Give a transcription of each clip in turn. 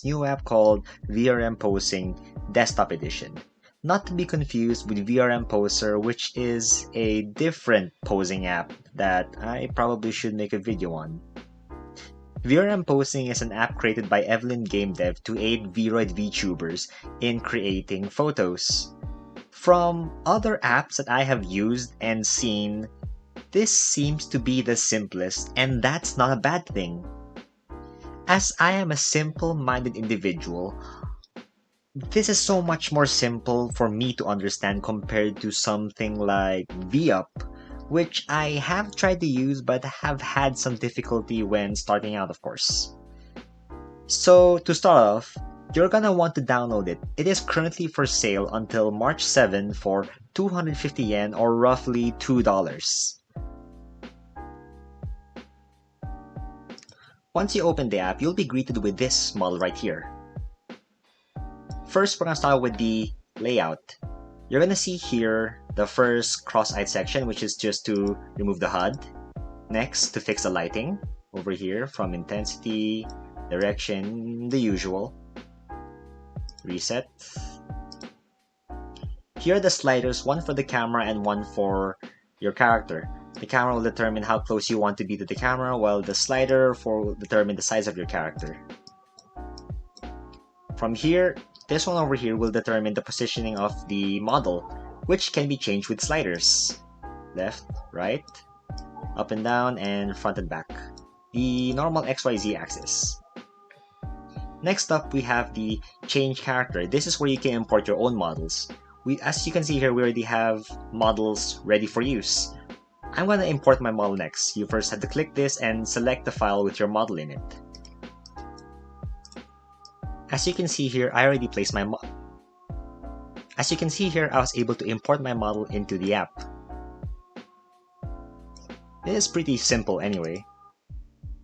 new app called VRM Posing Desktop Edition. Not to be confused with VRM Poser, which is a different posing app that I probably should make a video on. VRM Posing is an app created by Evelyn Game Dev to aid Vroid VTubers in creating photos. From other apps that I have used and seen, this seems to be the simplest, and that's not a bad thing. As I am a simple-minded individual, this is so much more simple for me to understand compared to something like VUp, which I have tried to use but have had some difficulty when starting out, of course. So to start off, you're gonna want to download it. It is currently for sale until March 7 for 250 yen or roughly $2. Once you open the app, you'll be greeted with this model right here. First, we're gonna start with the layout. You're gonna see here the first cross-eyed section, which is just to remove the HUD. Next, to fix the lighting, over here from intensity, direction, the usual. Reset. Here are the sliders, one for the camera and one for your character. The camera will determine how close you want to be to the camera, while the slider will determine the size of your character. From here, this one over here will determine the positioning of the model, which can be changed with sliders. Left, right, up and down, and front and back. The normal XYZ axis. Next up, we have the change character. This is where you can import your own models. As you can see here, we already have models ready for use. I'm going to import my model next. You first have to click this and select the file with your model in it. As you can see here, I already placed my model. As you can see here, I was able to import my model into the app. It is pretty simple anyway.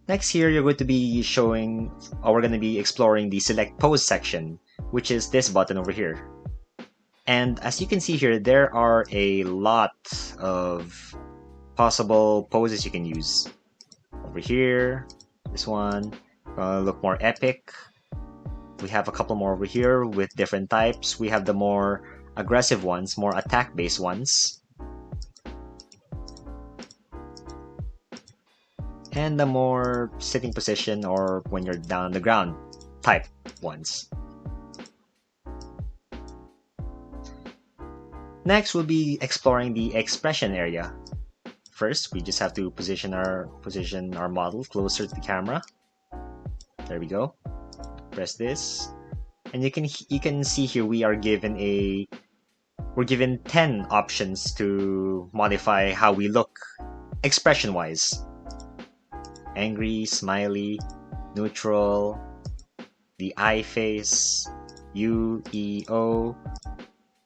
Next here, you're going to be we're going to be exploring the select pose section, which is this button over here. And as you can see here, there are a lot of possible poses you can use. Over here, this one, look more epic. We have a couple more over here with different types. We have the more aggressive ones, more attack-based ones. And the more sitting position or when you're down on the ground type ones. Next, we'll be exploring the expression area. First, we just have to position our model closer to the camera. There we go. Press this, and you can see here we're given 10 options to modify how we look expression-wise. Angry, smiley, neutral, the eye face, U, E, O,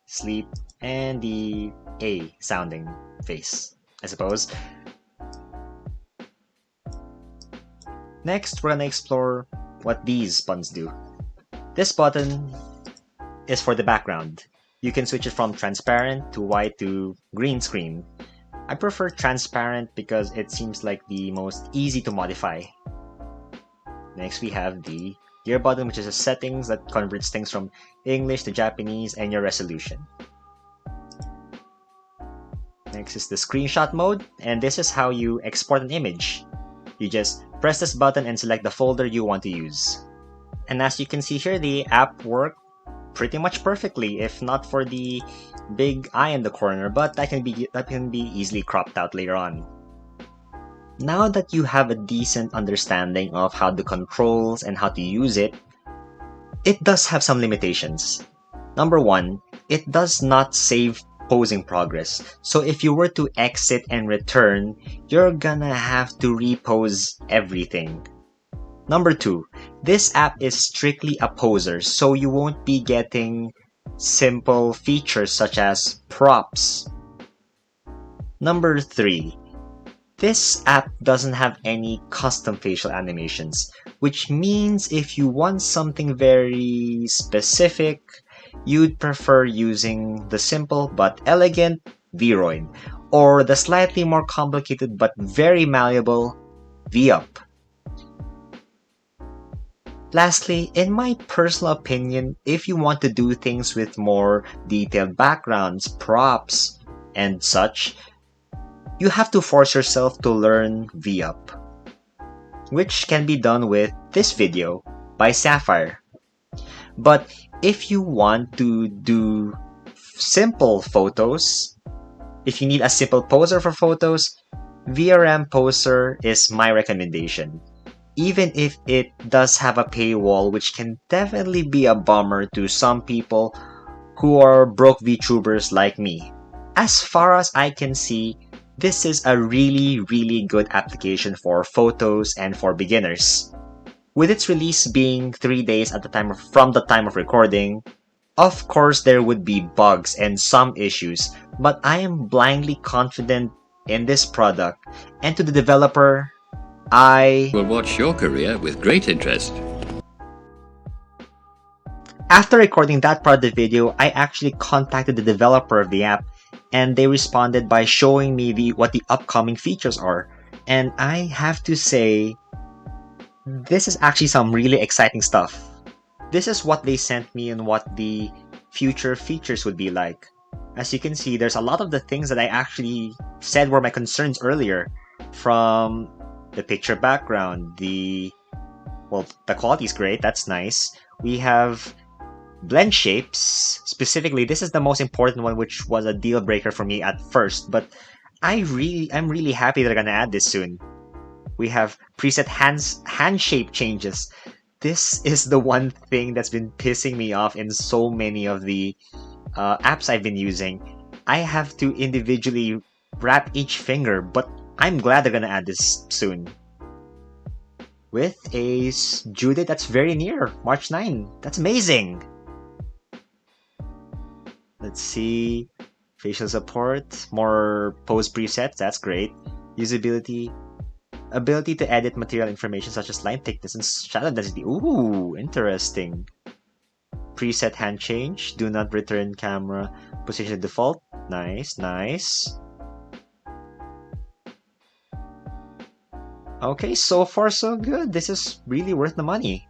sleep, and the A sounding face, I suppose. Next, we're gonna explore what these buttons do. This button is for the background. You can switch it from transparent to white to green screen. I prefer transparent because it seems like the most easy to modify. Next, we have the gear button, which is a settings that converts things from English to Japanese and your resolution. Next is the screenshot mode, and this is how you export an image. You just press this button and select the folder you want to use. And as you can see here, the app worked pretty much perfectly, if not for the big eye in the corner, but that can be easily cropped out later on. Now that you have a decent understanding of how the controls and how to use it, it does have some limitations. Number one, it does not save posing progress. So if you were to exit and return, you're gonna have to repose everything. Number two, this app is strictly a poser, so you won't be getting simple features such as props. Number three, this app doesn't have any custom facial animations, which means if you want something very specific, you'd prefer using the simple but elegant Vroid, or the slightly more complicated but very malleable VUp. Lastly, in my personal opinion, if you want to do things with more detailed backgrounds, props, and such, you have to force yourself to learn VUp, which can be done with this video by Syafire. But if you want to do simple photos, if you need a simple poser for photos, VRM Poser is my recommendation. Even if it does have a paywall, which can definitely be a bummer to some people who are broke VTubers like me. As far as I can see, this is a really good application for photos and for beginners. With its release being 3 days at the from the time of recording, of course there would be bugs and some issues, but I am blindly confident in this product, and to the developer, I will watch your career with great interest. After recording that part of the video, I actually contacted the developer of the app, and they responded by showing me what the upcoming features are. And I have to say, this is actually some really exciting stuff. This is what they sent me and what the future features would be like. As you can see, there's a lot of the things that I actually said were my concerns earlier, from the picture background, the quality is great, that's nice. We have blend shapes. Specifically, this is the most important one, which was a deal breaker for me at first, but I'm really happy they're gonna add this soon. We have preset hand shape changes. This is the one thing that's been pissing me off in so many of the apps I've been using. I have to individually wrap each finger, but I'm glad they're gonna add this soon. With a due date that's very near, March 9. That's amazing! Let's see. Facial support, more pose presets, that's great. Usability, ability to edit material information such as line thickness and shadow density. Ooh, interesting. Preset hand change, do not return camera position default. Nice, nice. Okay, so far so good. This is really worth the money.